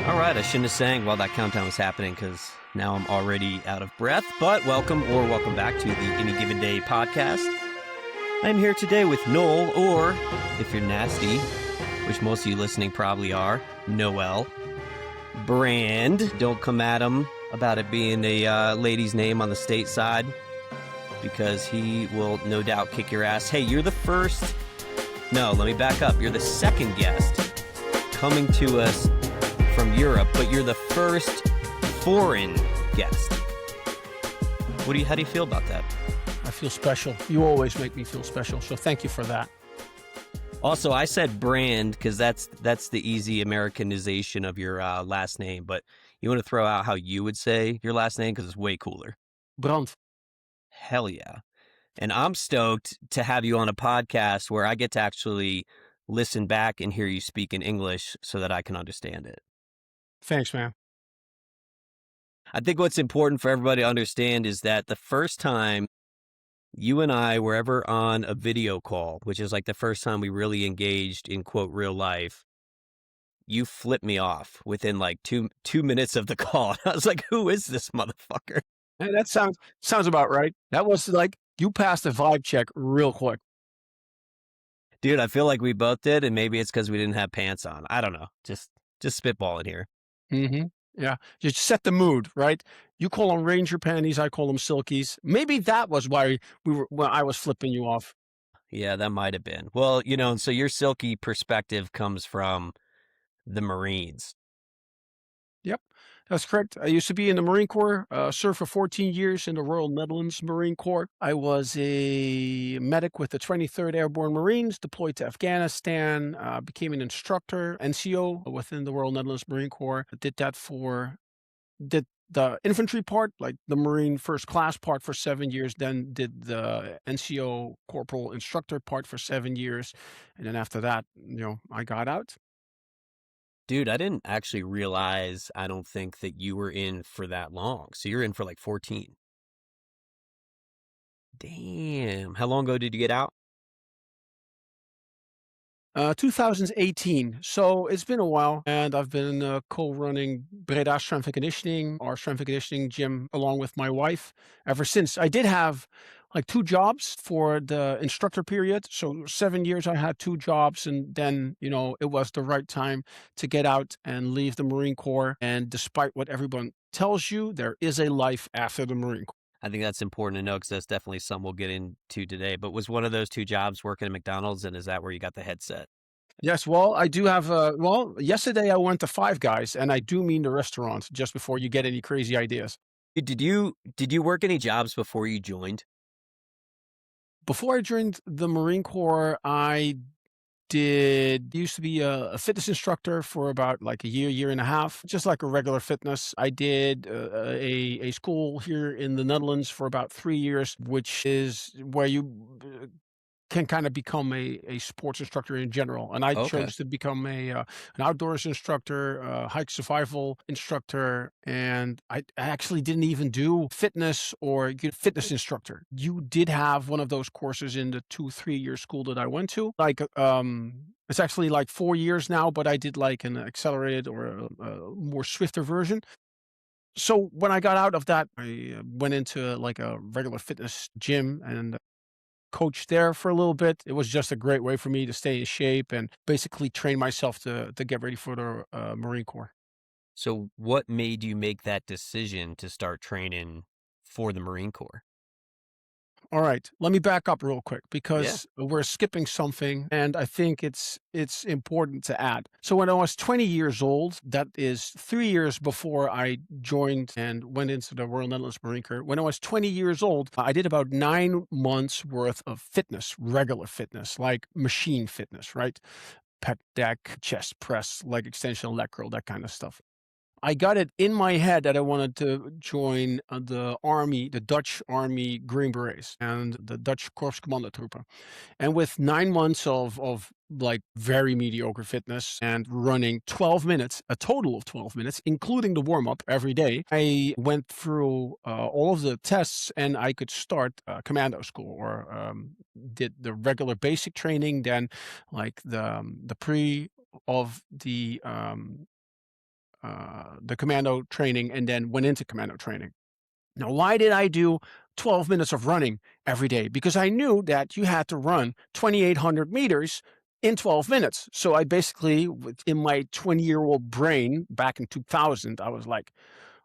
All right, I shouldn't have sang while that countdown was happening because now I'm already out of breath. But welcome back to the Any Given Day podcast. I'm here today with Noel, or if you're nasty, which most of you listening probably are, Noël Brand. Don't come at him about it being a lady's name on the state side because he will no doubt kick your ass. Hey, you're the first. No, let me back up. You're the second guest coming to us from Europe, but you're the first foreign guest. How do you feel about that? I feel special. You always make me feel special, so thank you for that. Also, I said Brand because that's the easy Americanization of your last name, but you want to throw out how you would say your last name because it's way cooler. Brand. Hell yeah. And I'm stoked to have you on a podcast where I get to actually listen back and hear you speak in English so that I can understand it. Thanks, man. I think what's important for everybody to understand is that the first time you and I were ever on a video call, which is like the first time we really engaged in quote real life, you flipped me off within like two minutes of the call. I was like, who is this motherfucker? Hey, that sounds about right. That was like, you passed the vibe check real quick. Dude, I feel like we both did, and maybe it's because we didn't have pants on. I don't know. Just spitballing here. Mm-hmm. Yeah, just set the mood, right? You call them Ranger panties, I call them silkies. Maybe that was why I was flipping you off. Yeah, that might have been. Well, and so your silky perspective comes from the Marines. Yep, that's correct. I used to be in the Marine Corps, served for 14 years in the Royal Netherlands Marine Corps. I was a medic with the 23rd Airborne Marines, deployed to Afghanistan, became an instructor, NCO within the Royal Netherlands Marine Corps. Did the infantry part, like the Marine first class part for 7 years, then did the NCO corporal instructor part for 7 years. And then after that, I got out. Dude, I didn't actually realize, I don't think, that you were in for that long. So you're in for like 14. Damn. How long ago did you get out? 2018. So it's been a while, and I've been co-running Breda strength and conditioning, our strength and conditioning gym, along with my wife ever since. I did have like 2 jobs for the instructor period. So 7 years I had 2 jobs, and then, it was the right time to get out and leave the Marine Corps. And despite what everyone tells you, there is a life after the Marine Corps. I think that's important to know because that's definitely something we'll get into today. But was one of those 2 jobs working at McDonald's, and is that where you got the headset? Yes, well, I do have, yesterday I went to Five Guys, and I do mean the restaurant, just before you get any crazy ideas. Did you work any jobs before you joined? Before I joined the Marine Corps, I used to be a fitness instructor for about like a year and a half, just like a regular fitness. I did a school here in the Netherlands for about 3 years, which is where you can kind of become a sports instructor in general. And I chose to become an outdoors instructor, hike survival instructor. And I actually didn't even do fitness or fitness instructor. You did have one of those courses in the 2-3 year school that I went to. Like, it's actually like 4 years now, but I did like an accelerated or a more swifter version. So when I got out of that, I went into like a regular fitness gym and coached there for a little bit. It was just a great way for me to stay in shape and basically train myself to get ready for the Marine Corps. So what made you make that decision to start training for the Marine Corps? All right, let me back up real quick because we're skipping something, and I think it's important to add. So when I was 20 years old, that is 3 years before I joined and went into the Royal Netherlands Marine Corps. When I was 20 years old, I did about 9 months worth of fitness, regular fitness, like machine fitness, right? Pec deck, chest press, leg extension, leg curl, that kind of stuff. I got it in my head that I wanted to join the army, the Dutch Army Green Berets and the Dutch Korps Commandotroepen. And with 9 months of like very mediocre fitness and running 12 minutes, a total of 12 minutes, including the warm up every day, I went through all of the tests and I could start commando school or did the regular basic training, then like the pre of the the commando training and then went into commando training. Now, why did I do 12 minutes of running every day? Because I knew that you had to run 2,800 meters in 12 minutes. So I basically, in my 20-year-old brain back in 2000, I was like,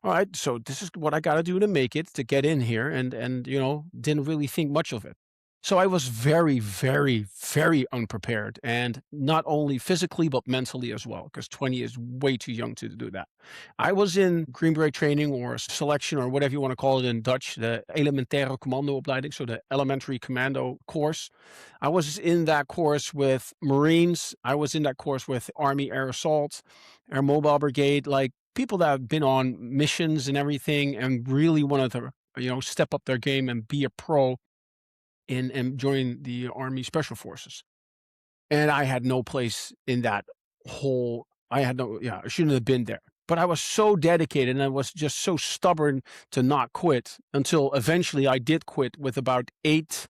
all right, so this is what I got to do to make it, to get in here, and didn't really think much of it. So I was very, very, very unprepared, and not only physically but mentally as well, because 20 is way too young to do that. I was in Green Beret training or selection or whatever you want to call it in Dutch, the elementaire commandoopleiding, so the elementary commando course. I was in that course with Marines. I was in that course with Army Air Assault, Air Mobile Brigade, like people that have been on missions and everything and really wanted to, step up their game and be a pro and join the Army Special Forces. And I had no place in that whole, I shouldn't have been there. But I was so dedicated and I was just so stubborn to not quit until eventually I did quit with about 8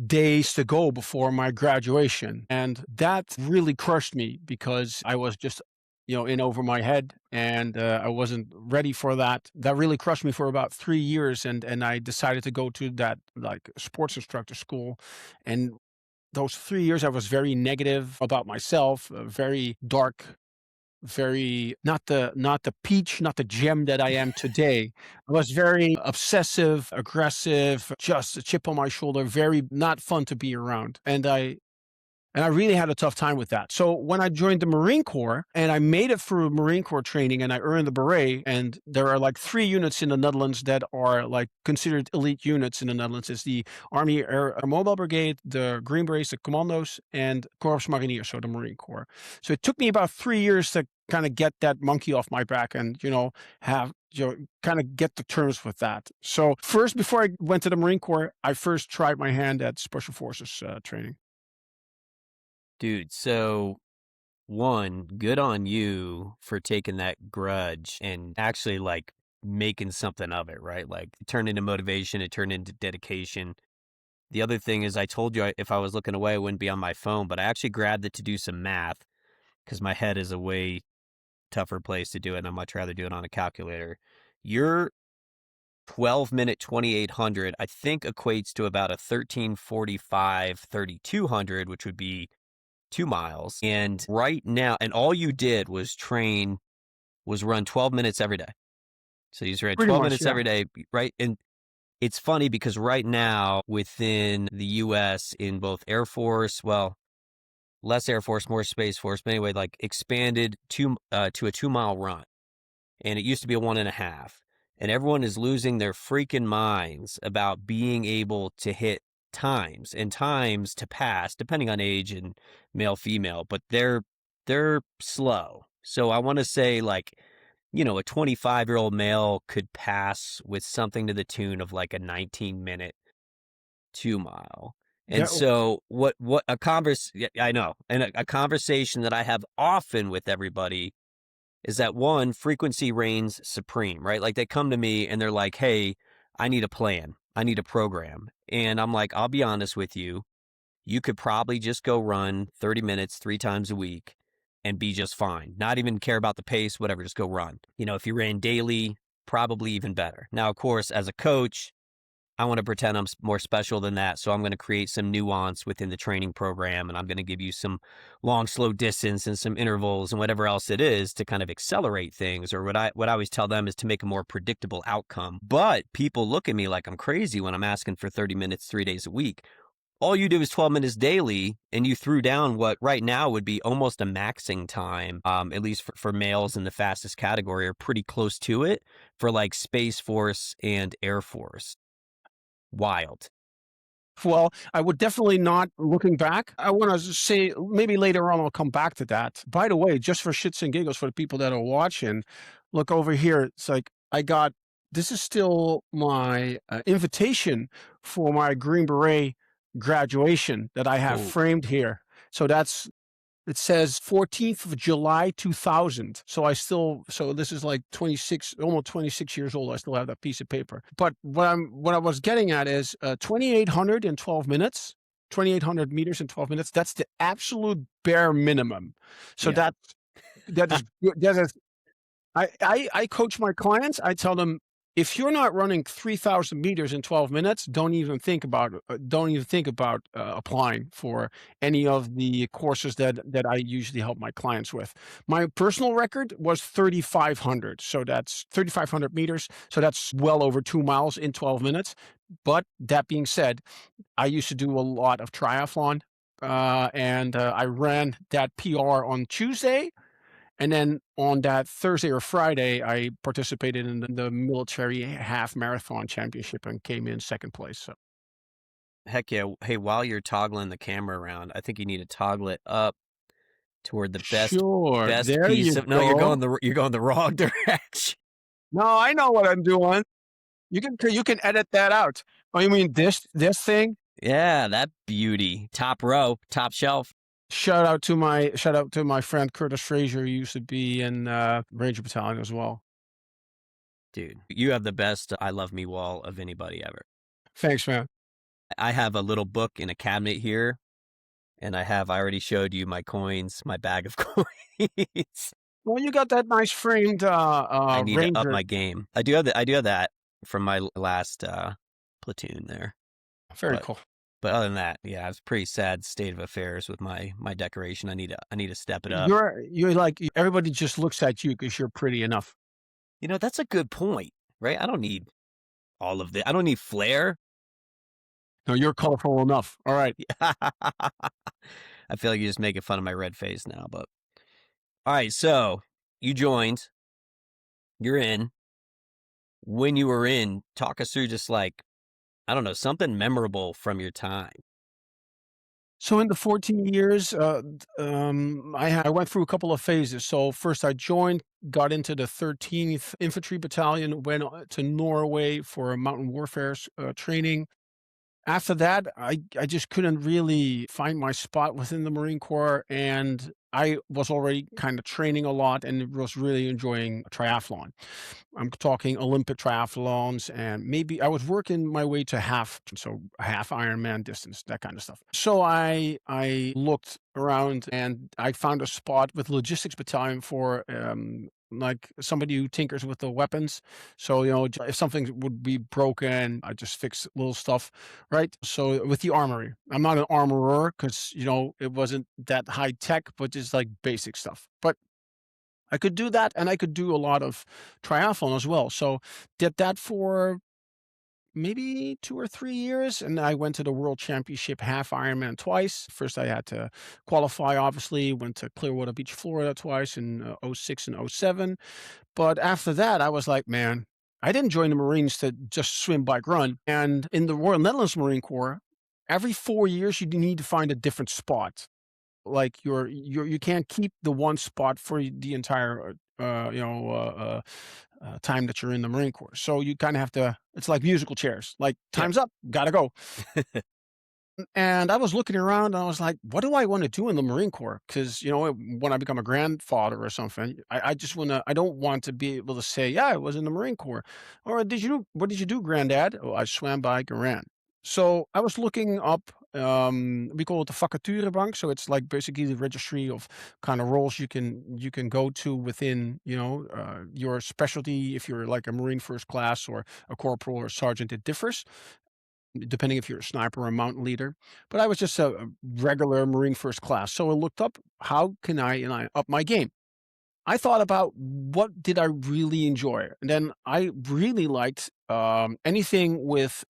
days to go before my graduation. And that really crushed me because I was just, in over my head and I wasn't ready for that. That really crushed me for about 3 years. And I decided to go to that like sports instructor school. And those 3 years, I was very negative about myself, very dark, very not the peach, not the gem that I am today. I was very obsessive, aggressive, just a chip on my shoulder, very not fun to be around. And I really had a tough time with that. So when I joined the Marine Corps and I made it through Marine Corps training and I earned the beret, and there are like 3 units in the Netherlands that are like considered elite units in the Netherlands. It's the Army Air Mobile Brigade, the Green Berets, the Commandos, and Corps Mariniers, so the Marine Corps. So it took me about 3 years to kind of get that monkey off my back and, have, kind of get the terms with that. So first, before I went to the Marine Corps, I first tried my hand at Special Forces training. Dude, so one, good on you for taking that grudge and actually like making something of it, right? Like it turned into motivation, it turned into dedication. The other thing is I told you if I was looking away, I wouldn't be on my phone, but I actually grabbed it to do some math because my head is a way tougher place to do it, and I'd much rather do it on a calculator. Your 12-minute 2,800, I think, equates to about a 13:45 3,200, which would be 2 miles. And right now, and all you did was run 12 minutes every day. So you just ran Pretty 12 much, minutes yeah. every day, right? And it's funny because right now within the US in both Air Force, well, less Air Force, more Space Force, but anyway, like expanded to a 2-mile run. And it used to be a 1.5. And everyone is losing their freaking minds about being able to hit times and times to pass, depending on age and male, female, but they're slow. So I want to say like, a 25-year-old male could pass with something to the tune of like a 19-minute 2-mile. And Yeah. so what I know, and a conversation that I have often with everybody is that one, frequency reigns supreme, right? Like they come to me and they're like, hey, I need a plan. I need a program. And I'm like, I'll be honest with you. You could probably just go run 30 minutes 3 times a week and be just fine. Not even care about the pace, whatever, just go run. If you ran daily, probably even better. Now, of course, as a coach, I want to pretend I'm more special than that. So I'm going to create some nuance within the training program, and I'm going to give you some long, slow distance and some intervals and whatever else it is to kind of accelerate things. Or what I always tell them is to make a more predictable outcome. But people look at me like I'm crazy when I'm asking for 30 minutes, 3 days a week. All you do is 12 minutes daily, and you threw down what right now would be almost a maxing time, at least for males in the fastest category, or pretty close to it for like Space Force and Air Force. Wild. Well, I would definitely not, looking back, I want to say maybe later on I'll come back to that. By the way, just for shits and giggles for the people that are watching, look over here. It's like this is still my invitation for my Green Beret graduation that I have Oh, framed here. So it says 14th of July, 2000. So this is like 26, almost 26 years old. I still have that piece of paper. But what I was getting at is 2,800 in 12 minutes, 2,800 meters in 12 minutes. That's the absolute bare minimum. So yeah. that is I coach my clients. I tell them, if you're not running 3,000 meters in 12 minutes, don't even think about applying for any of the courses that I usually help my clients with. My personal record was 3,500. So that's 3,500 meters. So that's well over 2 miles in 12 minutes. But that being said, I used to do a lot of triathlon, and I ran that PR on Tuesday. And then on that Thursday or Friday, I participated in the military half marathon championship and came in second place. So Heck yeah. Hey, while you're toggling the camera around, I think you need to toggle it up toward the sure, best there piece you of. No, you're go. going the wrong direction. No, I know what I'm doing. You can edit that out. Oh, you mean this thing? Yeah, that beauty. Top row, top shelf. Shout out to my friend Curtis Frazier, who used to be in Ranger Battalion as well. Dude, you have the best I love me wall of anybody ever. Thanks, man. I have a little book in a cabinet here, and I already showed you my coins, my bag of coins. Well, you got that nice framed I need to up Ranger. my game. I do have that from my last platoon there. Very cool. But other than that, yeah, it's a pretty sad state of affairs with my decoration. I need to step it up. You're like, everybody just looks at you because you're pretty enough. You know, that's a good point, right? I don't need all of I don't need flair. No, you're colorful enough. All right. I feel like you're just making fun of my red face now, but all right. So you joined. You're in. When you were in, talk us through just like, I don't know, something memorable from your time. So in the 14 years, I went through a couple of phases. So first I joined, got into the 13th Infantry Battalion, went to Norway for a mountain warfare training. After that, I just couldn't really find my spot within the Marine Corps, and I was already kind of training a lot and was really enjoying triathlon. I'm talking Olympic triathlons, and maybe I was working my way to half Ironman distance, that kind of stuff. So I looked around and I found a spot with logistics battalion for like somebody who tinkers with the weapons. So, if something would be broken, I just fix little stuff, right? So with the armory, I'm not an armorer because, it wasn't that high tech, but just like basic stuff. But I could do that, and I could do a lot of triathlon as well. So did that for maybe 2 or 3 years, and I went to the World Championship half Ironman twice. First, I had to qualify, obviously, went to Clearwater Beach, Florida twice in '06 and '07. But after that, I was like, man, I didn't join the Marines to just swim, bike, run. And in the Royal Netherlands Marine Corps, every 4 years, you need to find a different spot. Like you can't keep the one spot for the entire time that you're in the Marine Corps. So you kind of have to. It's like musical chairs. Like time's up, gotta go. And I was looking around, and I was like, what do I want to do in the Marine Corps? Because when I become a grandfather or something, I just want to. I don't want to be able to say, yeah, I was in the Marine Corps. Or what did you do, Granddad? Oh, I swam, bike, and ran. So I was looking up, we call it the vacaturebank. So it's like basically the registry of kind of roles you can go to within, your specialty. If you're like a Marine first class or a corporal or sergeant, it differs depending if you're a sniper or a mountain leader. But I was just a regular Marine first class. So I looked up, how can I up my game? I thought about what did I really enjoy. And then I really liked anything with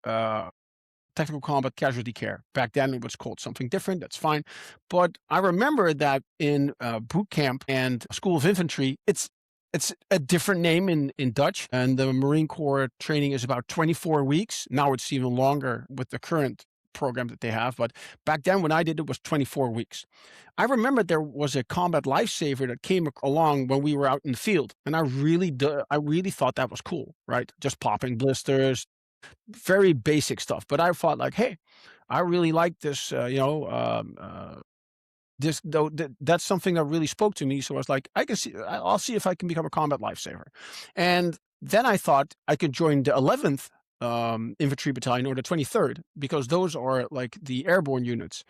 technical combat casualty care. Back then it was called something different. That's fine. But I remember that in boot camp and School of Infantry, it's a different name in Dutch. And the Marine Corps training is about 24 weeks. Now it's even longer with the current program that they have. But back then when I did it was 24 weeks. I remember there was a combat lifesaver that came along when we were out in the field. And I really thought that was cool, right? Just popping blisters, very basic stuff. But I thought like, hey, I really like this, this though that's something that really spoke to me. So I was like, I'll see if I can become a combat lifesaver. And then I thought I could join the 11th infantry battalion or the 23rd, because those are like the airborne units.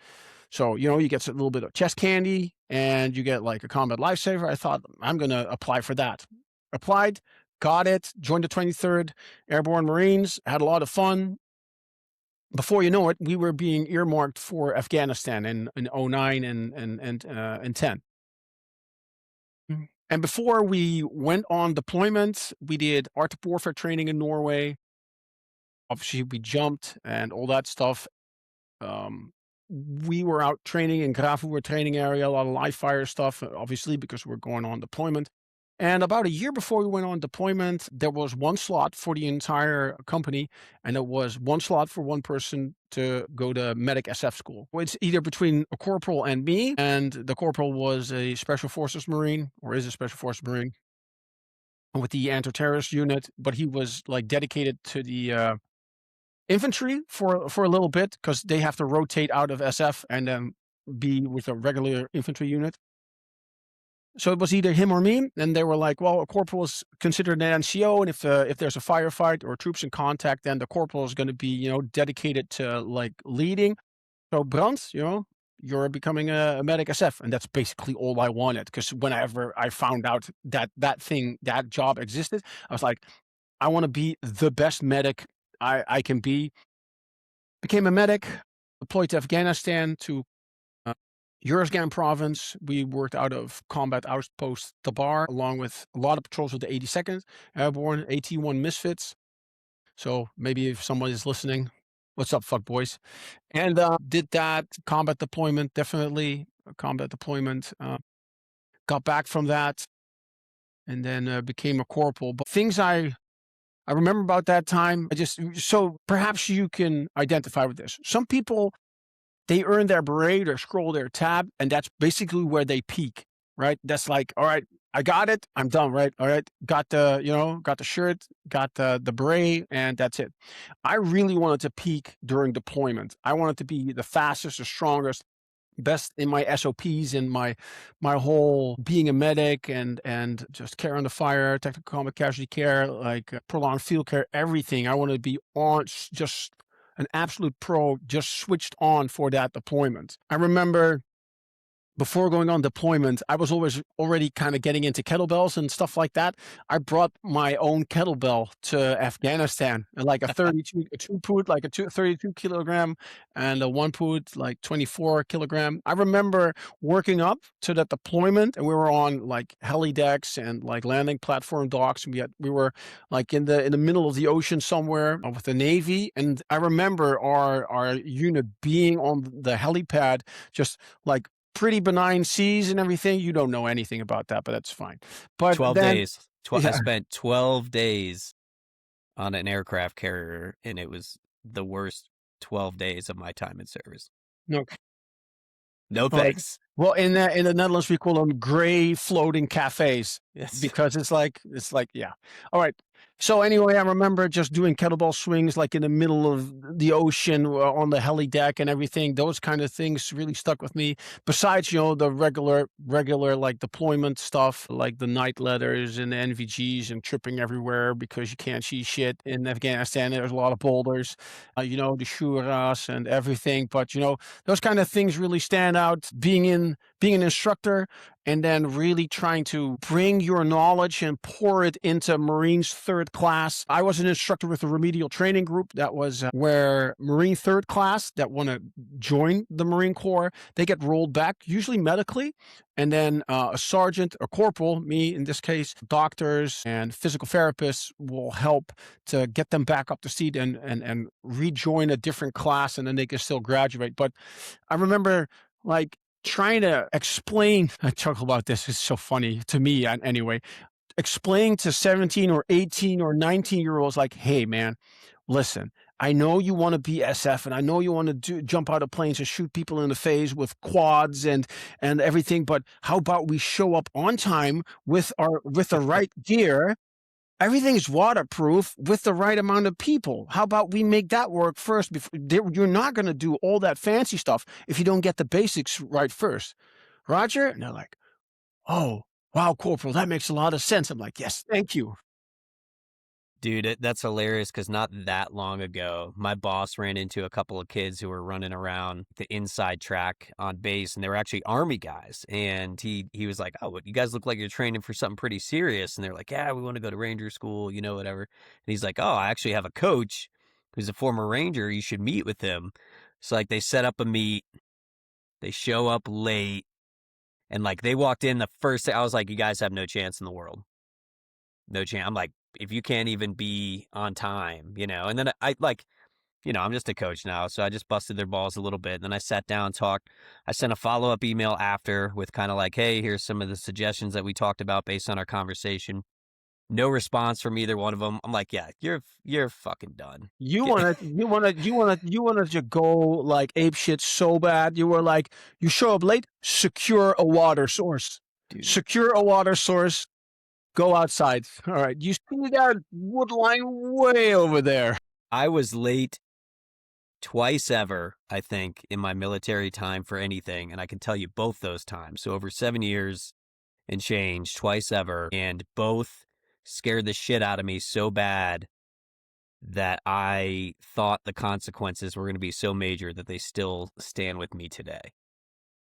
So, you get a little bit of chest candy and you get like a combat lifesaver. I thought I'm going to apply for that. applied, got it, joined the 23rd Airborne Marines, had a lot of fun. Before you know it, we were being earmarked for Afghanistan in 09 and 10. And before we went on deployment, we did Arctic warfare training in Norway. Obviously, we jumped and all that stuff. We were out training in Gravenwoer training area, a lot of live fire stuff, obviously, because we're going on deployment. And about a year before we went on deployment, there was one slot for the entire company, and it was one slot for one person to go to medic SF school. It's either between a corporal and me, and the corporal was a Special Forces Marine, or is a Special Forces Marine, with the anti-terrorist unit, but he was like dedicated to the infantry for a little bit because they have to rotate out of SF and then be with a regular infantry unit. So it was either him or me, and they were like, well, a corporal is considered an NCO, and if there's a firefight or troops in contact, then the corporal is going to be, dedicated to like leading. So Brand, you're becoming a medic SF, and that's basically all I wanted. Because whenever I found out that job existed, I was like, I want to be the best medic I can be. Became a medic, deployed to Afghanistan, to Uruzgan province. We worked out of combat outpost Tabar, along with a lot of patrols with the 82nd Airborne, AT-1 Misfits. So maybe if someone is listening, what's up, fuck boys? And did that combat deployment, definitely a combat deployment. Got back from that, and then became a corporal. But things I remember about that time, so perhaps you can identify with this. Some people, they earn their beret or scroll their tab, and that's basically where they peak, right? That's like, all right, I got it, I'm done, right? All right, got the shirt, got the beret, and that's it. I really wanted to peak during deployment. I wanted to be the fastest, the strongest, best in my SOPs and my whole being a medic and just care on the fire, technical combat casualty care, like prolonged field care, everything. I want to be on, just an absolute pro, just switched on for that deployment. I remember before going on deployment, I was already kind of getting into kettlebells and stuff like that. I brought my own kettlebell to Afghanistan, like a 32 kilogram, and a 1 put, like 24 kilogram. I remember working up to that deployment, and we were on like heli decks and like landing platform docks. We were like in the middle of the ocean somewhere with the Navy, and I remember our unit being on the helipad, just like pretty benign seas and everything. You don't know anything about that, but that's fine. But 12 then, days. I spent 12 days on an aircraft carrier, and it was the worst 12 days of my time in service. No thanks. Well, in the Netherlands, we call them gray floating cafes. Yes. Because it's like, yeah. All right. So anyway, I remember just doing kettlebell swings like in the middle of the ocean on the heli deck and everything. Those kind of things really stuck with me. Besides, the regular like deployment stuff, like the night letters and the NVGs and tripping everywhere because you can't see shit in Afghanistan. There's a lot of boulders, the shuras and everything. But, those kind of things really stand out. Being an instructor, and then really trying to bring your knowledge and pour it into Marines third class. I was an instructor with a remedial training group. That was where Marine third class that want to join the Marine Corps, they get rolled back, usually medically. And then a sergeant or corporal, me in this case, doctors and physical therapists will help to get them back up to speed and rejoin a different class, and then they can still graduate. But I remember like trying to explain, I chuckle about this, it's so funny to me anyway, explain to 17 or 18 or 19-year-olds like, hey man, listen, I know you want to be SF, and I know you want to jump out of planes and shoot people in the face with quads and everything, but how about we show up on time with the right gear? Everything's waterproof with the right amount of people. How about we make that work first? You're not going to do all that fancy stuff if you don't get the basics right first. Roger? And they're like, oh, wow, Corporal, that makes a lot of sense. I'm like, yes, thank you. Dude, that's hilarious because not that long ago, my boss ran into a couple of kids who were running around the inside track on base, and they were actually Army guys. And he was like, "Oh, what, you guys look like you're training for something pretty serious." And they're like, "Yeah, we want to go to Ranger school, whatever." And he's like, "Oh, I actually have a coach who's a former Ranger. You should meet with him." So like they set up a meet, they show up late, and like they walked in the first day, I was like, "You guys have no chance in the world. No chance." I'm like, if you can't even be on time, and then I like, I'm just a coach now. So I just busted their balls a little bit. And then I sat down, talked. I sent a follow-up email after with kind of like, hey, here's some of the suggestions that we talked about based on our conversation. No response from either one of them. I'm like, yeah, you're fucking done. You wanted to go like ape shit so bad. You were like, you show up late, secure a water source. Dude, Secure a water source. Go outside. All right. You see that wood line way over there. I was late twice ever, I think, in my military time for anything. And I can tell you both those times. So over 7 years and change, twice ever. And both scared the shit out of me so bad that I thought the consequences were going to be so major that they still stand with me today.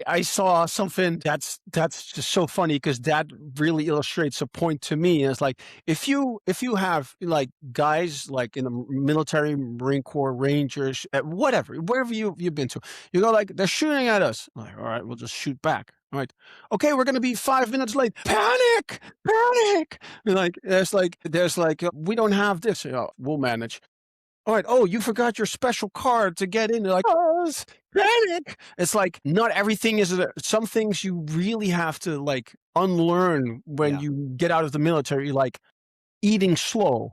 I saw something that's just so funny because that really illustrates a point to me. It's like if you have like guys like in the military, Marine Corps, Rangers, whatever, wherever you've been to, you go like they're shooting at us. I'm like, all right, we'll just shoot back. All right, okay, we're gonna be 5 minutes late. Panic, panic. And like there's like we don't have this. We'll manage. All right. Oh, you forgot your special card to get in. They're like, oh, panic. It's like not everything is. Some things you really have to like unlearn when Yeah. you get out of the military. Like eating slow.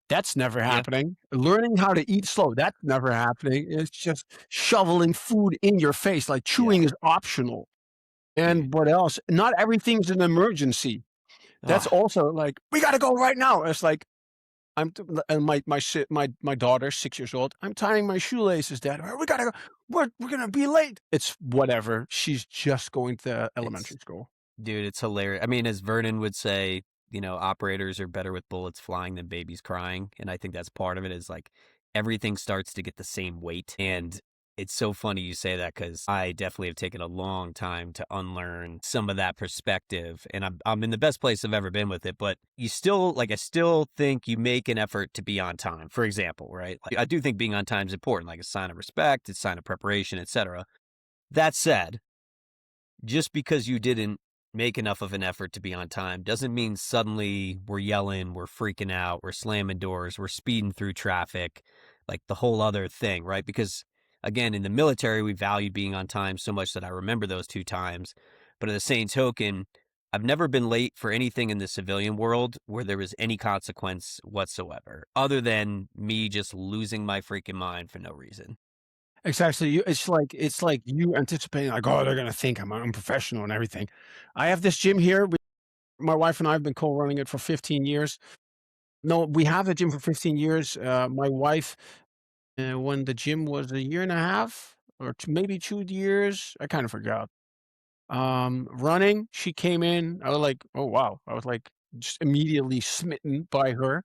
That's never Yeah. happening. Learning how to eat slow. That's never happening. It's just shoveling food in your face. Like chewing is optional. Dude. And what else? Not everything's an emergency. That's Oh, also like, we got to go right now. It's like, and my daughter, 6 years old. I'm tying my shoelaces, Dad. We gotta go. We're gonna be late. It's whatever. She's just going to it's elementary school. dude, it's hilarious. I mean, as Vernon would say, operators are better with bullets flying than babies crying. And I think that's part of it is like everything starts to get the same weight. And it's so funny you say that because I definitely have taken a long time to unlearn some of that perspective. And I'm in the best place I've ever been with it. But you still, like, I still think you make an effort to be on time, for example, right? Like, I do think being on time is important, like a sign of respect, it's a sign of preparation, etc. That said, just because you didn't make enough of an effort to be on time doesn't mean suddenly we're yelling, we're freaking out, we're slamming doors, we're speeding through traffic, like the whole other thing, right? Because again, in the military, we valued being on time so much that I remember those 2 times. But at the same token, I've never been late for anything in the civilian world where there was any consequence whatsoever, other than me just losing my freaking mind for no reason. Exactly. It's like you anticipating like, oh, they're gonna think I'm unprofessional and everything. I have this gym here. My wife and I have been co-running it for 15 years. No, we have the gym for 15 years. My wife, when the gym was a year and a half or maybe 2 years, I kind of forgot. Running, she came in. I was like, oh wow. I was like just immediately smitten by her.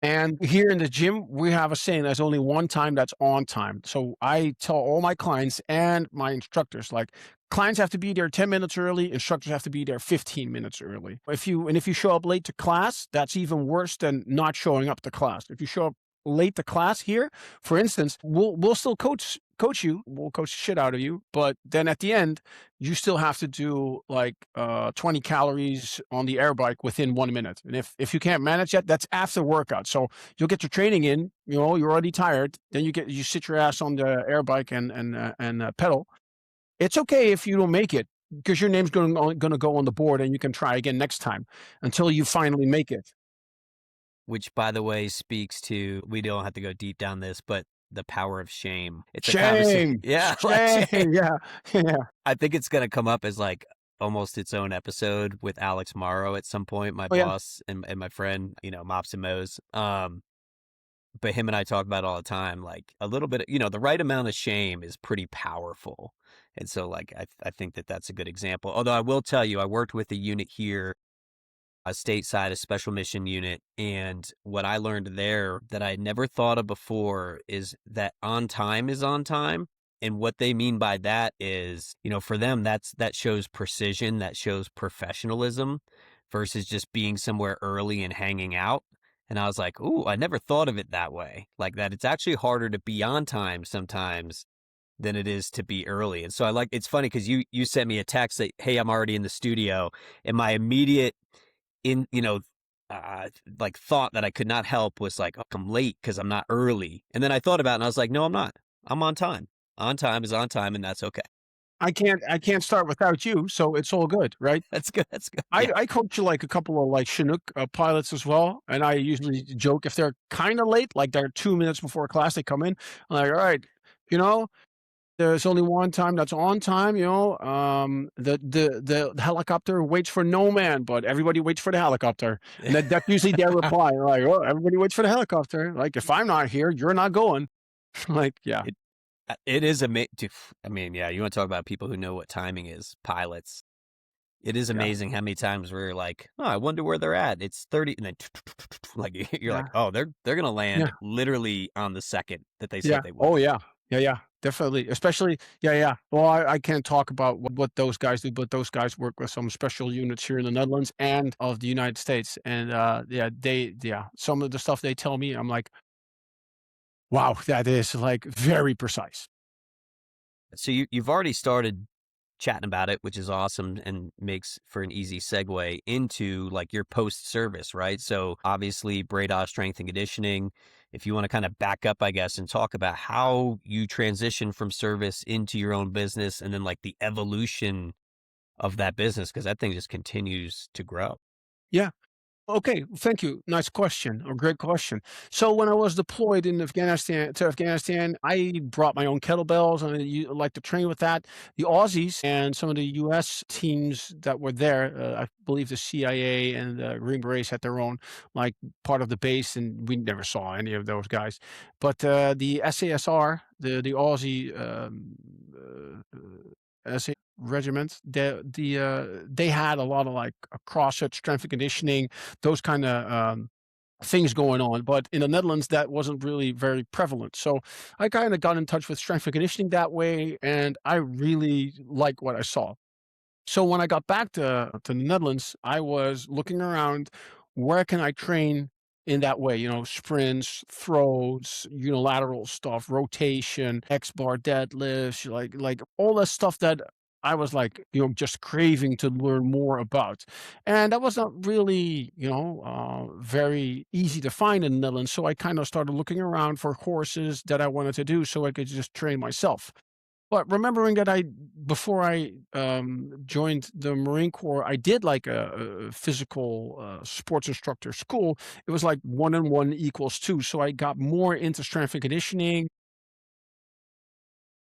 And here in the gym, we have a saying there's only one time that's on time. So I tell all my clients and my instructors, like clients have to be there 10 minutes early, instructors have to be there 15 minutes early. If you show up late to class, that's even worse than not showing up to class. If you show up late to class here, for instance, we'll still coach you, we'll coach the shit out of you, but then at the end, you still have to do like 20 calories on the air bike within 1 minute. And if you can't manage that, that's after workout. So you'll get your training in, you're already tired. Then you sit your ass on the air bike and pedal. It's okay if you don't make it because your name's going to go on the board and you can try again next time until you finally make it. Which, by the way, speaks to, we don't have to go deep down this, but the power of shame. It's a conversation. Shame. Yeah. Shame. Yeah. Yeah. I think it's going to come up as like almost its own episode with Alex Morrow at some point, my Oh, yeah. boss and my friend, Mops and Mo's. But him and I talk about it all the time, like a little bit, the right amount of shame is pretty powerful. And so like, I think that that's a good example. Although I will tell you, I worked with a unit here a stateside, a special mission unit. And what I learned there that I never thought of before is that on time is on time. And what they mean by that is, for them, that shows precision, that shows professionalism versus just being somewhere early and hanging out. And I was like, ooh, I never thought of it that way. Like that it's actually harder to be on time sometimes than it is to be early. And so it's funny because you sent me a text that, hey, I'm already in the studio. And my immediate in, like thought that I could not help was like, oh, I'm late because I'm not early. And then I thought about it and I was like, no, I'm not. I'm on time. On time is on time, and that's okay. I can't start without you, so it's all good, right? That's good. That's good. I Yeah. I coach like a couple of like Chinook pilots as well, and I usually joke if they're kind of late, like they're 2 minutes before class, they come in. I'm like, all right, you know, there's only one time that's on time. The helicopter waits for no man, but everybody waits for the helicopter, and that's usually their reply. Like, oh, everybody waits for the helicopter. Like, if I'm not here, you're not going. Like, yeah, It is amazing. I mean, yeah, you want to talk about people who know what timing is, pilots. It is yeah, amazing how many times we're like, oh, I wonder where they're at. It's 30, and then like you're yeah. like, oh, they're gonna land Yeah. literally on the second that they Yeah. said they would. Oh, yeah. Yeah, yeah, definitely. Especially yeah, yeah. Well, I can't talk about what those guys do, but those guys work with some special units here in the Netherlands and of the United States, and, some of the stuff they tell me, I'm like, "Wow, that is, like, very precise." So you've already started chatting about it, which is awesome and makes for an easy segue into like your post service, right? So obviously Breda strength and conditioning. If you want to kind of back up, I guess, and talk about how you transition from service into your own business and then like the evolution of that business, because that thing just continues to grow. Yeah. Okay, thank you. Nice question, or great question. So when I was deployed in Afghanistan, I brought my own kettlebells and like to train with that. The Aussies and some of the U.S. teams that were there, I believe the CIA and the Green Berets had their own like part of the base, and we never saw any of those guys. But the SASR, the Aussie SA regiment, they had a lot of like CrossFit, strength and conditioning, those kind of things going on. But in the Netherlands, that wasn't really very prevalent. So I kind of got in touch with strength and conditioning that way, and I really like what I saw. So when I got back to the Netherlands, I was looking around, where can I train in that way? Sprints, throws, unilateral stuff, rotation, X bar deadlifts, like all the stuff that I was like, just craving to learn more about. And that was not really, very easy to find in the Netherlands. So I kind of started looking around for courses that I wanted to do so I could just train myself. But remembering that before I joined the Marine Corps, I did like a physical sports instructor school. It was like 1 and 1 equals 2. So I got more into strength and conditioning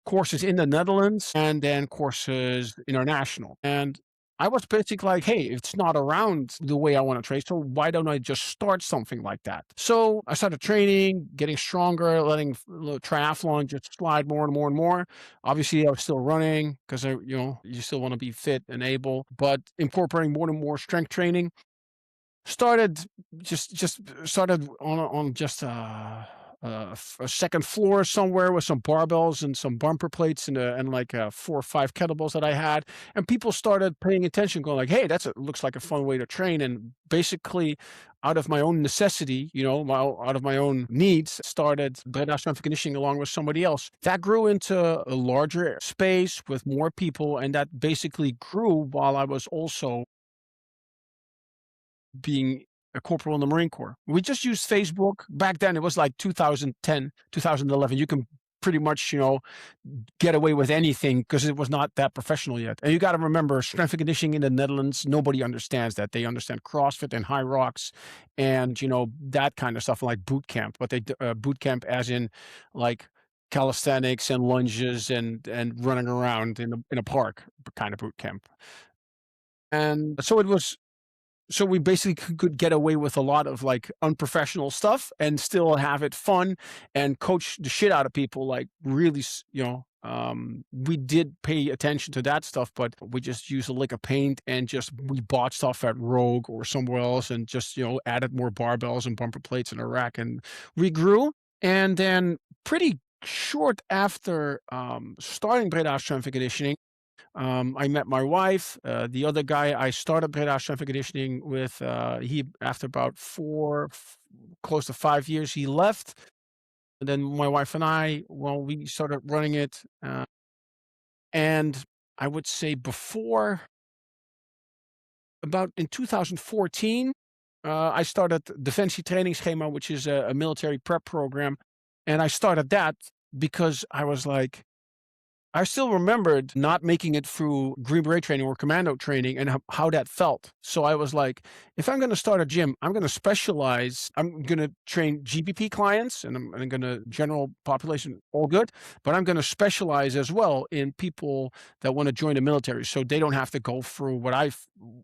courses in the Netherlands and then courses international. And I was basically like, hey, it's not around the way I want to train. So why don't I just start something like that? So I started training, getting stronger, letting triathlon just slide more and more and more. Obviously, I was still running because you still want to be fit and able, but incorporating more and more strength training. Started just started on just a second floor somewhere with some barbells and some bumper plates and like 4 or 5 kettlebells that I had, and people started paying attention, going like, "Hey, looks like a fun way to train." And basically, out of my own necessity, out of my own needs, started Breda strength and conditioning along with somebody else. That grew into a larger space with more people, and that basically grew while I was also being a corporal in the Marine Corps. We just used Facebook. Back then, it was like 2010, 2011. You can pretty much, get away with anything because it was not that professional yet. And you got to remember, strength and conditioning in the Netherlands, nobody understands that. They understand CrossFit and high rocks and, that kind of stuff like boot camp. But boot camp as in like calisthenics and lunges and running around in a park kind of boot camp. And so it was So we basically could get away with a lot of like unprofessional stuff and still have it fun and coach the shit out of people. Like really, we did pay attention to that stuff, but we just used a lick of paint and just we bought stuff at Rogue or somewhere else and just added more barbells and bumper plates in a rack, and we grew. And then pretty short after starting Breda Strength and Conditioning, I met my wife. The other guy I started Breda Strength and Conditioning with, he after about close to 5 years, he left. And then my wife and I, well, we started running it. And I would say before, about in 2014, I started Defensie Trainingsschema, which is a military prep program. And I started that because I was like, I still remembered not making it through Green Beret training or commando training and how that felt. So I was like, if I'm going to start a gym, I'm going to specialize. I'm going to train GBP clients and I'm going to general population, all good. But I'm going to specialize as well in people that want to join the military so they don't have to go through what I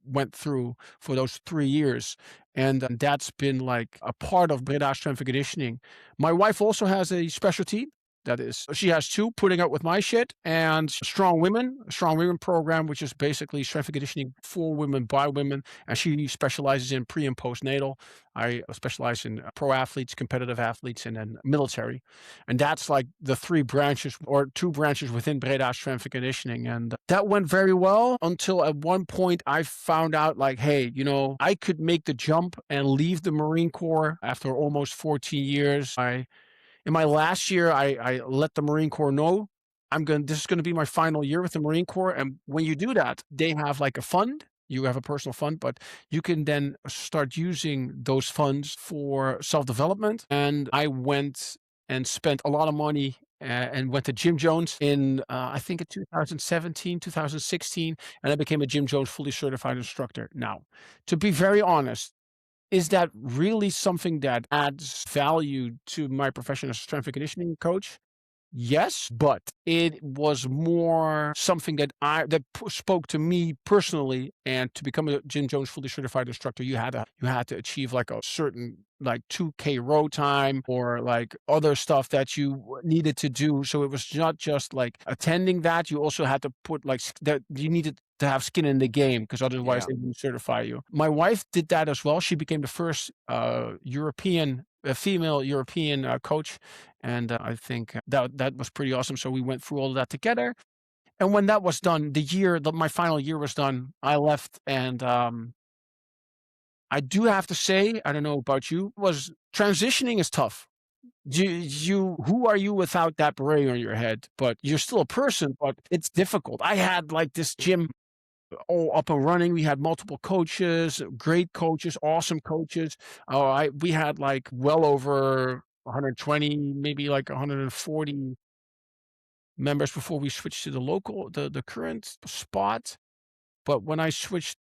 went through for those 3 years. And that's been like a part of Breda Strength and Conditioning. My wife also has a specialty. That is, she has two, putting up with my shit, and a strong women program, which is basically strength and conditioning for women by women. And she specializes in pre and postnatal. I specialize in pro athletes, competitive athletes, and then military. And that's like the three branches or two branches within Breda Strength and Conditioning. And that went very well until at one point I found out like, hey, I could make the jump and leave the Marine Corps after almost 14 years. In my last year, I let the Marine Corps know this is going to be my final year with the Marine Corps. And when you do that, they have like a fund. You have a personal fund, but you can then start using those funds for self-development. And I went and spent a lot of money and went to Jim Jones in, I think in 2017, 2016, and I became a Jim Jones fully certified instructor. Now, to be very honest, is that really something that adds value to my profession as a strength and conditioning coach? Yes, but it was more something that spoke to me personally. And to become a Jim Jones fully certified instructor, you had to achieve like a certain like 2K row time or like other stuff that you needed to do. So it was not just like attending that. You also had to put like that you needed to have skin in the game because otherwise Yeah. they wouldn't certify you. My wife did that as well. She became the first female European coach. And I think that was pretty awesome. So we went through all of that together. And when that was done, my final year was done, I left. And I do have to say, I don't know about you, was transitioning is tough. Who are you without that beret on your head? But you're still a person, but it's difficult. I had like this gym all up and running. We had multiple coaches, great coaches, awesome coaches. We had like well over 120, maybe like 140 members before we switched to the current spot. But when I switched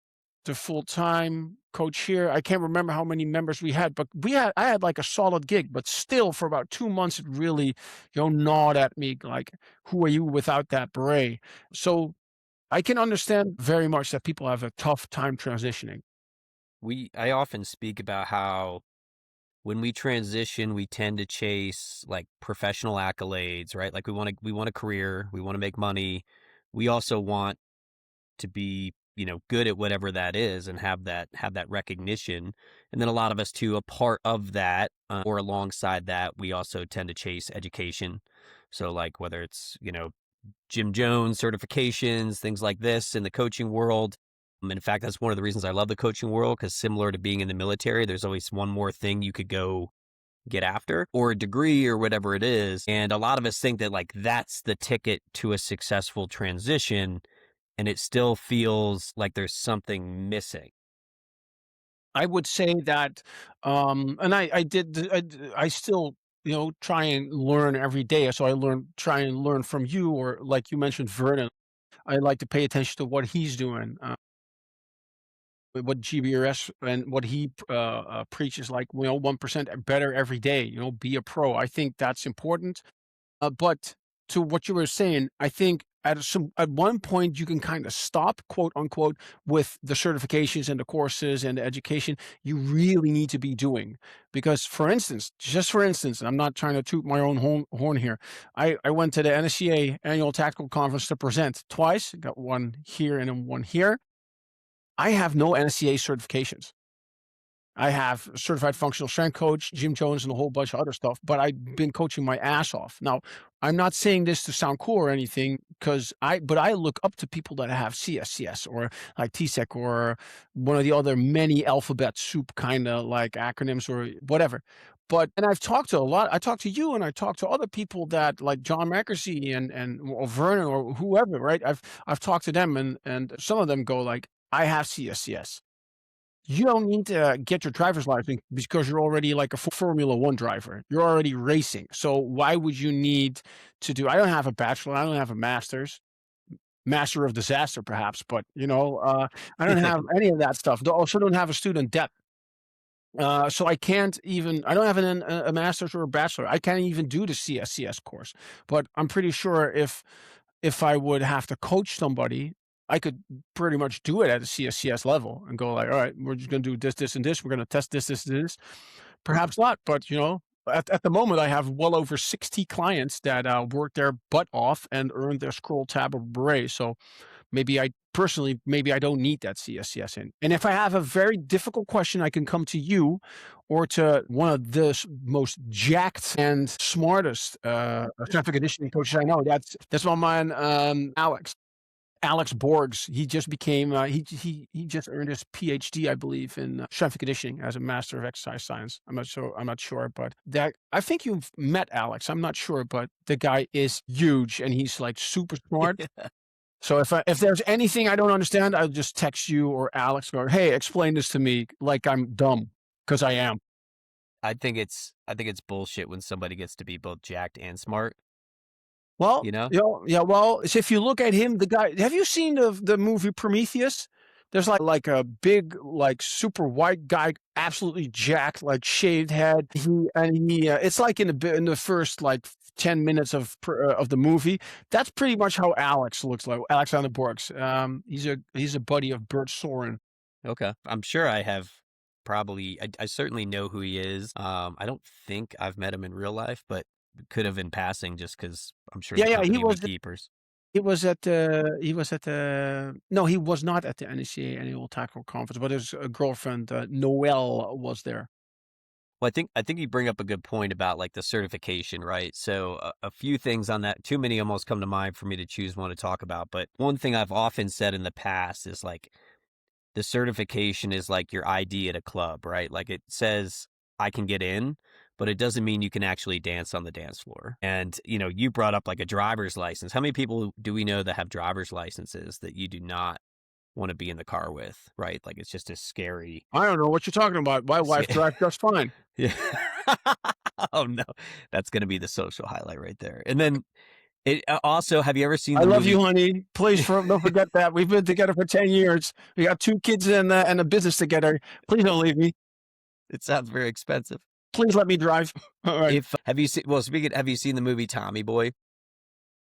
to full-time coach here, I can't remember how many members we had, but I had like a solid gig, but still for about 2 months, it really, gnawed at me. Like, who are you without that beret? So I can understand very much that people have a tough time transitioning. I often speak about how when we transition, we tend to chase like professional accolades, right? Like we want a career, we want to make money. We also want to be, good at whatever that is and have that recognition. And then a lot of us too, a part of that or alongside that, we also tend to chase education. So like whether it's, Jim Jones certifications, things like this in the coaching world. In fact, that's one of the reasons I love the coaching world, because similar to being in the military, there's always one more thing you could go get after, or a degree or whatever it is. And a lot of us think that like that's the ticket to a successful transition, and it still feels like there's something missing. I would say that, and I still, try and learn every day. So try and learn from you, or like you mentioned, Vernon. I like to pay attention to what he's doing, what GBRS and what he preaches, like, 1% better every day, be a pro. I think that's important. But to what you were saying, I think at one point you can kind of stop, quote unquote, with the certifications and the courses and the education you really need to be doing. Because, for instance, just for instance, and I'm not trying to toot my own horn here. I went to the NSCA annual tactical conference to present twice. Got one here and then one here. I have no NSCA certifications. I have certified functional strength coach, Jim Jones, and a whole bunch of other stuff, but I've been coaching my ass off. Now, I'm not saying this to sound cool or anything, but I look up to people that have CSCS or like TSEC or one of the other many alphabet soup kind of like acronyms or whatever. And I've talked to I talked to you and I talked to other people that like John McErsey or Vernon or whoever, right? I've talked to them and some of them go like, I have CSCS. You don't need to get your driver's license because you're already like a Formula One driver. You're already racing. So why would you need to I don't have a bachelor. I don't have a master's, master of disaster perhaps, but I don't have any of that stuff. I also don't have a student debt. So I don't have a master's or a bachelor. I can't even do the CSCS course, but I'm pretty sure if I would have to coach somebody, I could pretty much do it at a CSCS level and go like, all right, we're just going to do this, this, and this. We're going to test this, this, and this. Perhaps not, but at the moment, I have well over 60 clients that work their butt off and earn their scroll tab or beret. So maybe I don't need that CSCS in. And if I have a very difficult question, I can come to you or to one of the most jacked and smartest strength and conditioning coaches I know. That's my man, Alex Borgs. He just became he just earned his PhD, I believe, in strength and conditioning as a master of exercise science. I'm not sure, but I think you've met Alex. I'm not sure, but the guy is huge and he's like super smart. Yeah. So if there's anything I don't understand, I'll just text you or Alex or, hey, explain this to me like I'm dumb, because I am. I think it's bullshit when somebody gets to be both jacked and smart. Well, You know? yeah. Well, if you look at him, the guy. Have you seen the movie Prometheus? There's like a big, like super white guy, absolutely jacked, like shaved head. It's like in the first like 10 minutes of the movie. That's pretty much how Alex looks like. Alexander Borgs. He's a buddy of Bert Soren. Okay. I'm sure I have I certainly know who he is. I don't think I've met him in real life, but could have in passing just because I'm sure the Yeah, company would keepers. he was at the no, he was not at the NECA annual tactical conference, but his girlfriend Noel was there. Well, I think you bring up a good point about like the certification, right? So a few things on that. Too many almost come to mind for me to choose one to talk about. But one thing I've often said in the past is like the certification is like your ID at a club, right? Like it says I can get in, but it doesn't mean you can actually dance on the dance floor. And, you brought up like a driver's license. How many people do we know that have driver's licenses that you do not want to be in the car with, right? Like it's just a scary. I don't know what you're talking about. My wife drives just fine. Yeah. Oh no, that's going to be the social highlight right there. And then it also, have you ever seen I the love movie? you, honey. Please don't forget that. We've been together for 10 years. We got 2 kids and a business together. Please don't leave me. It sounds very expensive. Please let me drive. All right. Have you seen the movie Tommy Boy?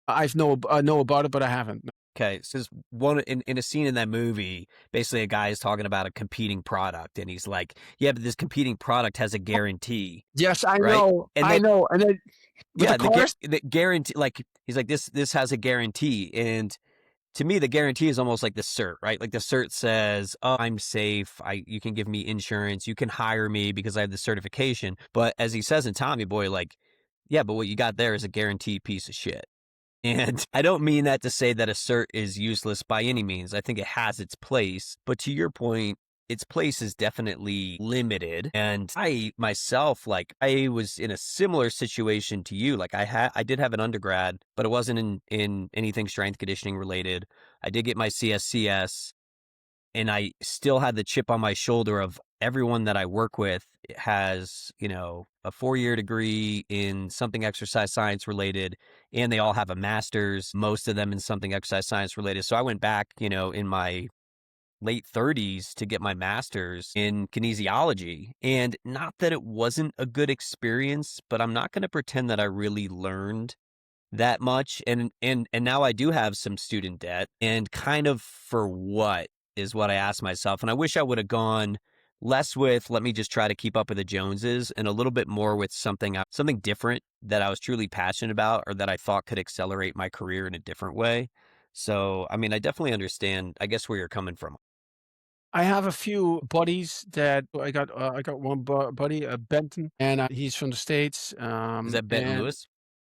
I know about it, but I haven't. Okay, so there's one in a scene in that movie, basically a guy is talking about a competing product, and he's like, "Yeah, but this competing product has a guarantee." Yes, I right? know. I know. And then the guarantee, like he's like, this has a guarantee, and to me, the guarantee is almost like the cert, right? Like the cert says, "Oh, I'm safe. You can give me insurance. You can hire me because I have the certification." But as he says in Tommy Boy, like, yeah, but what you got there is a guaranteed piece of shit. And I don't mean that to say that a cert is useless by any means. I think it has its place. But to your point, its place is definitely limited. And I myself, like, I was in a similar situation to you. Like I did have an undergrad, but it wasn't in anything strength conditioning related. I did get my CSCS, and I still had the chip on my shoulder of everyone that I work with has, a 4-year degree in something exercise science related, and they all have a master's, most of them in something exercise science related. So I went back, in my late 30s to get my master's in kinesiology. And not that it wasn't a good experience, but I'm not going to pretend that I really learned that much. And now I do have some student debt, and kind of for what is what I ask myself. And I wish I would have gone less with, let me just try to keep up with the Joneses, and a little bit more with something different that I was truly passionate about, or that I thought could accelerate my career in a different way. So, I mean, I definitely understand, I guess, where you're coming from. I have a few buddies that I got one buddy, Benton, and he's from the States, Is that Benton and Lewis?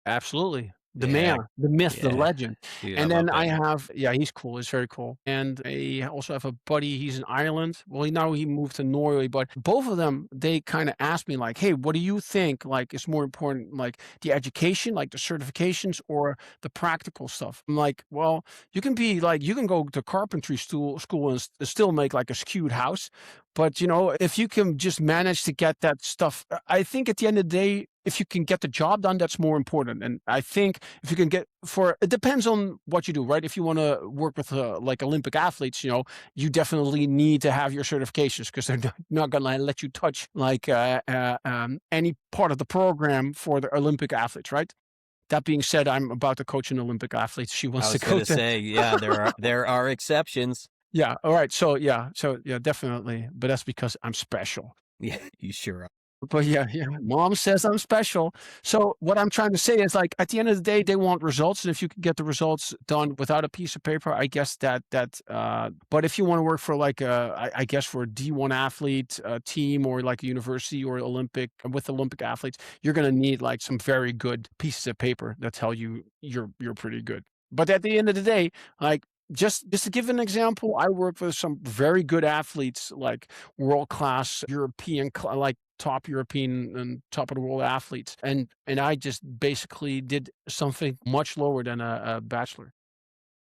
absolutely. The man, Yeah, the myth, the yeah, legend. dude, I And love then I Benton. have yeah, he's cool, he's very cool. And I also have a buddy, he's in Ireland. Well, now he moved to Norway, but both of them, they kinda asked me like, "Hey, what do you think, like, is more important, like, the education, like the certifications or the practical stuff?" I'm like, "Well, you can go to carpentry school and still make, like, a skewed house, but, if you can just manage to get that stuff." I think at the end of the day, if you can get the job done, that's more important. And I think if you can it depends on what you do, right? If you want to work with like Olympic athletes, you definitely need to have your certifications because they're not going to let you touch like any part of the program for the Olympic athletes, right? That being said, I'm about to coach an Olympic athlete. She I wants to was go gonna to, say, yeah, there are exceptions. yeah. All right. So yeah, definitely. But that's because I'm special. Yeah, you sure are. But yeah, mom says I'm special. So what I'm trying to say is like at the end of the day, they want results. And if you can get the results done without a piece of paper, I guess but if you want to work for like I guess for a D1 athlete team or like a university or Olympic with Olympic athletes, you're gonna need like some very good pieces of paper that tell you you're pretty good. But at the end of the day, like just to give an example, I work with some very good athletes, like world class European, like top European and top of the world athletes, and I just basically did something much lower than a bachelor.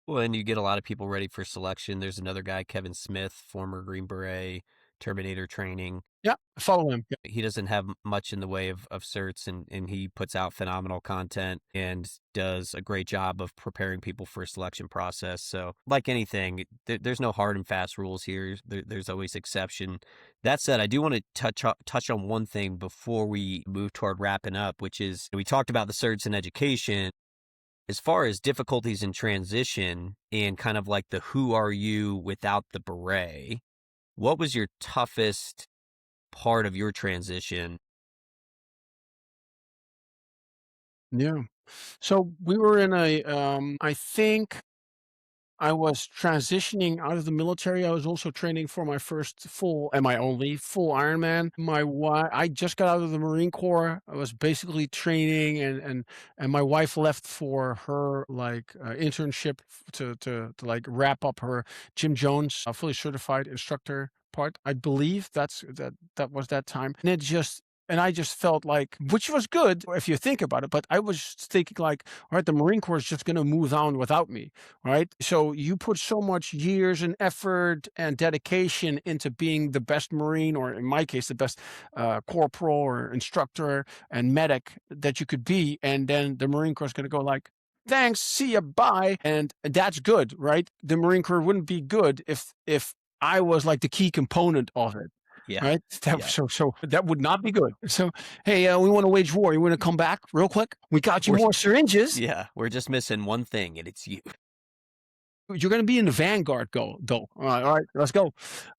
Well, and you get a lot of people ready for selection. There's another guy, Kevin Smith, former Green Beret, Terminator training. Yeah, follow him. He doesn't have much in the way of certs, and he puts out phenomenal content and does a great job of preparing people for a selection process. So, like anything, there's no hard and fast rules here. There's always exception. That said, I do want to touch on one thing before we move toward wrapping up, which is we talked about the certs in education. As far as difficulties in transition and kind of like the who are you without the beret, what was your toughest part of your transition? Yeah. So we were in I think I was transitioning out of the military. I was also training for my first full and my only full Ironman. I just got out of the Marine Corps. I was basically training, and my wife left for her like internship to like wrap up her Jim Jones fully certified instructor part. I believe that was that time, and I just felt like, which was good if you think about it, but I was thinking like, all right, the Marine Corps is just going to move on without me. Right? So you put so much years and effort and dedication into being the best Marine, or in my case, the best corporal or instructor and medic that you could be. And then the Marine Corps is going to go like, thanks, see ya, bye. And that's good, right? The Marine Corps wouldn't be good if I was like the key component of it. Yeah. Right? Yeah. So that would not be good. So, hey, we want to wage war. You want to come back real quick? We got you We're, more syringes. yeah. We're just missing one thing, and it's you. You're gonna be in the vanguard go though. All right, let's go.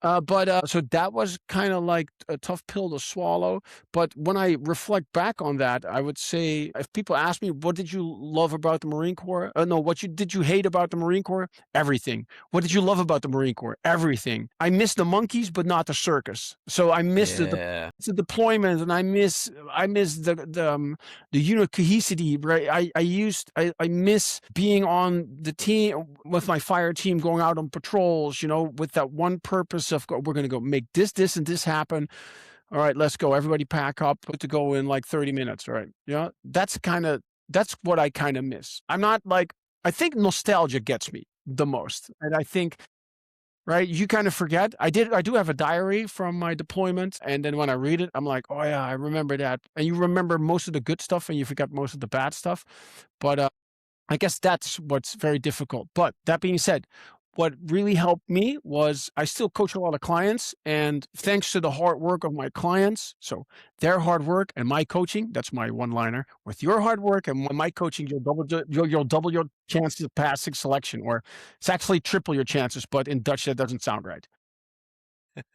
So that was kind of like a tough pill to swallow. But when I reflect back on that, I would say if people ask me, what did you love about the Marine Corps? No, did you hate about the Marine Corps? Everything. What did you love about the Marine Corps? Everything. I miss the monkeys, but not the circus. So I miss Yeah. the deployment, and I miss the unit cohesivity, right? I miss being on the team with my fire team going out on patrols, with that one purpose of we're going to go make this, and this happen. All right, let's go. Everybody pack up to go in like 30 minutes. All right. That's what I kind of miss. I'm not like, I think nostalgia gets me the most. And I think, right, you kind of forget. I do have a diary from my deployment. And then when I read it, I'm like, oh yeah, I remember that. And you remember most of the good stuff and you forget most of the bad stuff. But I guess that's what's very difficult. But that being said, what really helped me was I still coach a lot of clients, and thanks to the hard work of my clients, so their hard work and my coaching, that's my one-liner. With your hard work and my coaching, you'll double your chances of passing selection, or it's actually triple your chances, but in Dutch that doesn't sound right.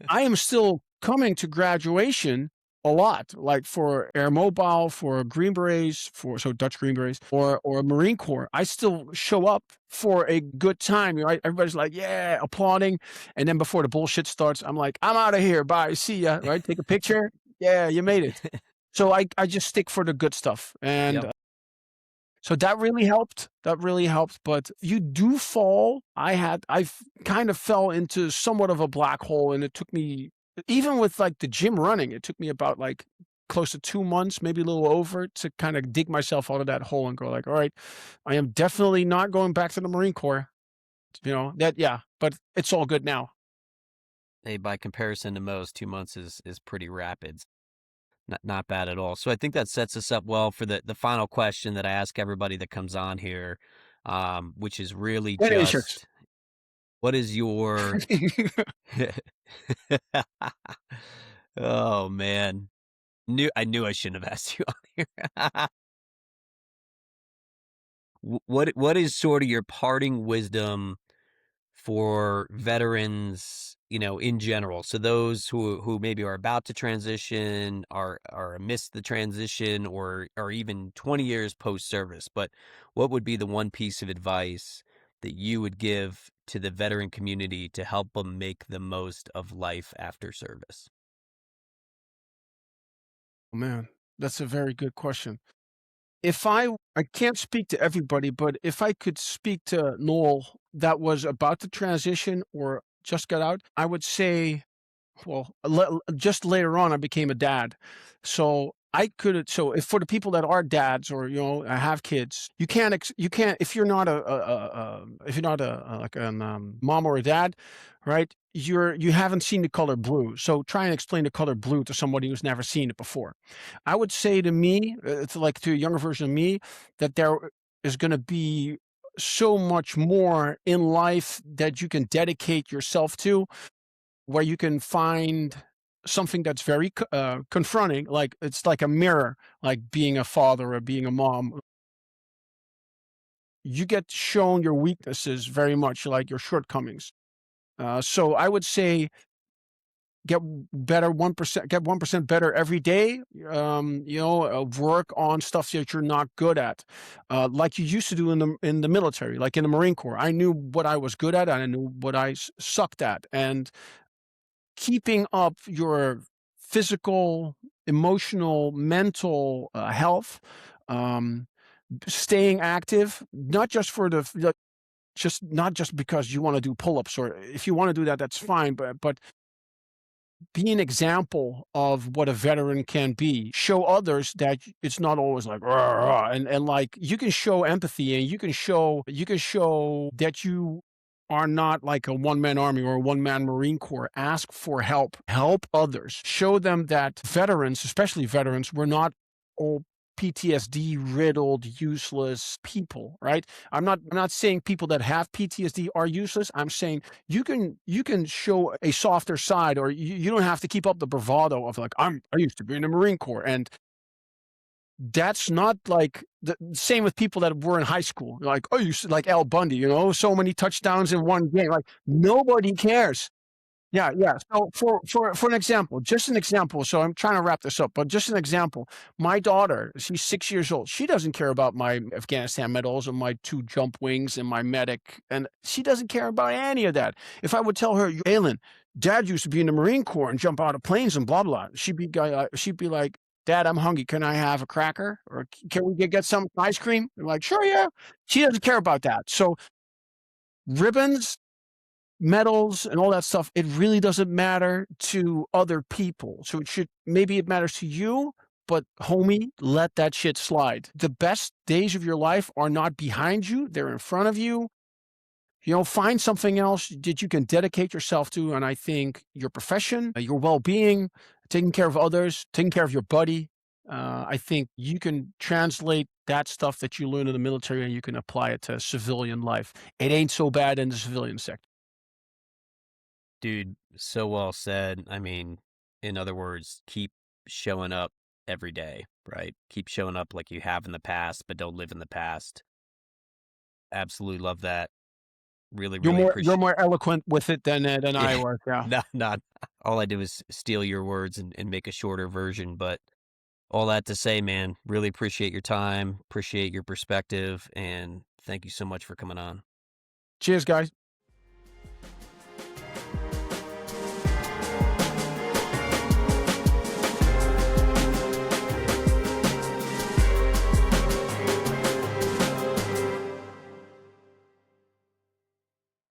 I am still coming to graduation a lot, like for Air Mobile, for Green Berets, for so Dutch Green Berets, or Marine Corps. I still show up for a good time. Right? Everybody's like, yeah, applauding. And then before the bullshit starts, I'm like, I'm out of here. Bye. See ya. Right? Take a picture. Yeah, you made it. So I just stick for the good stuff. And Yep. so that really helped. That really helped. But you do fall. I kind of fell into somewhat of a black hole, and it took me, even with like the gym running, it took me about like close to 2 months, maybe a little over, to kind of dig myself out of that hole and go like, all right, I am definitely not going back to the Marine Corps. Yeah, but it's all good now. Hey, by comparison to most, 2 months is pretty rapid. Not bad at all. So I think that sets us up well for the final question that I ask everybody that comes on here, which is really That is yours. just, what is your oh man. I knew I shouldn't have asked you on here. What is sort of your parting wisdom for veterans, in general? So those who maybe are about to transition, are amidst the transition, or even 20 years post-service. But what would be the one piece of advice that you would give to the veteran community to help them make the most of life after service? Oh, man, that's a very good question. If I can't speak to everybody, but if I could speak to Noel that was about to transition or just got out, I would say, well, just later on, I became a dad. So I could, so if for the people that are dads, or, have kids, you can't, if you're not if you're not like a mom or a dad, right? You haven't seen the color blue. So try and explain the color blue to somebody who's never seen it before. I would say to me, it's like to a younger version of me, that there is going to be so much more in life that you can dedicate yourself to, where you can find something that's very confronting, like it's like a mirror, like being a father or being a mom. You get shown your weaknesses very much, like your shortcomings. So I would say get better 1%, get 1% better every day. Work on stuff that you're not good at, like you used to do in the military, like in the Marine Corps. I knew what I was good at, and I knew what I sucked at, and keeping up your physical, emotional, mental health, um, staying active, not just for just not just because you want to do pull-ups, or if you want to do that, that's fine, but be an example of what a veteran can be. Show others that it's not always like "Rah, rah," and like you can show empathy, and you can show that you are not like a one-man army or a one-man Marine Corps. Ask for help. Help others. Show them that veterans, especially veterans, we're not all PTSD riddled, useless people, right? I'm not saying people that have PTSD are useless. I'm saying you can show a softer side, or you don't have to keep up the bravado of like, I used to be in the Marine Corps. And that's not like the same with people that were in high school. Like, oh, you like Al Bundy, so many touchdowns in one game. Like, nobody cares. Yeah, yeah. So for an example, just an example. So I'm trying to wrap this up, but just an example. My daughter, she's 6 years old. She doesn't care about my Afghanistan medals and my 2 jump wings and my medic, and she doesn't care about any of that. If I would tell her, Aylin, Dad used to be in the Marine Corps and jump out of planes and blah blah, she'd be like, Dad, I'm hungry. Can I have a cracker, or can we get some ice cream? I'm like, sure, yeah. She doesn't care about that. So ribbons, medals, and all that stuff, it really doesn't matter to other people. So maybe it matters to you, but homie, let that shit slide. The best days of your life are not behind you, they're in front of you. Find something else that you can dedicate yourself to. And I think your profession, your well-being, taking care of others, taking care of your buddy, I think you can translate that stuff that you learn in the military, and you can apply it to civilian life. It ain't so bad in the civilian sector. Dude, so well said. I mean, in other words, keep showing up every day, right? Keep showing up like you have in the past, but don't live in the past. Absolutely love that. Really, You're really you're appreciate. more eloquent with it than I Yeah, was, yeah. not all I did was steal your words and make a shorter version, but all that to say, man, really appreciate your time, appreciate your perspective, and thank you so much for coming on. Cheers, guys.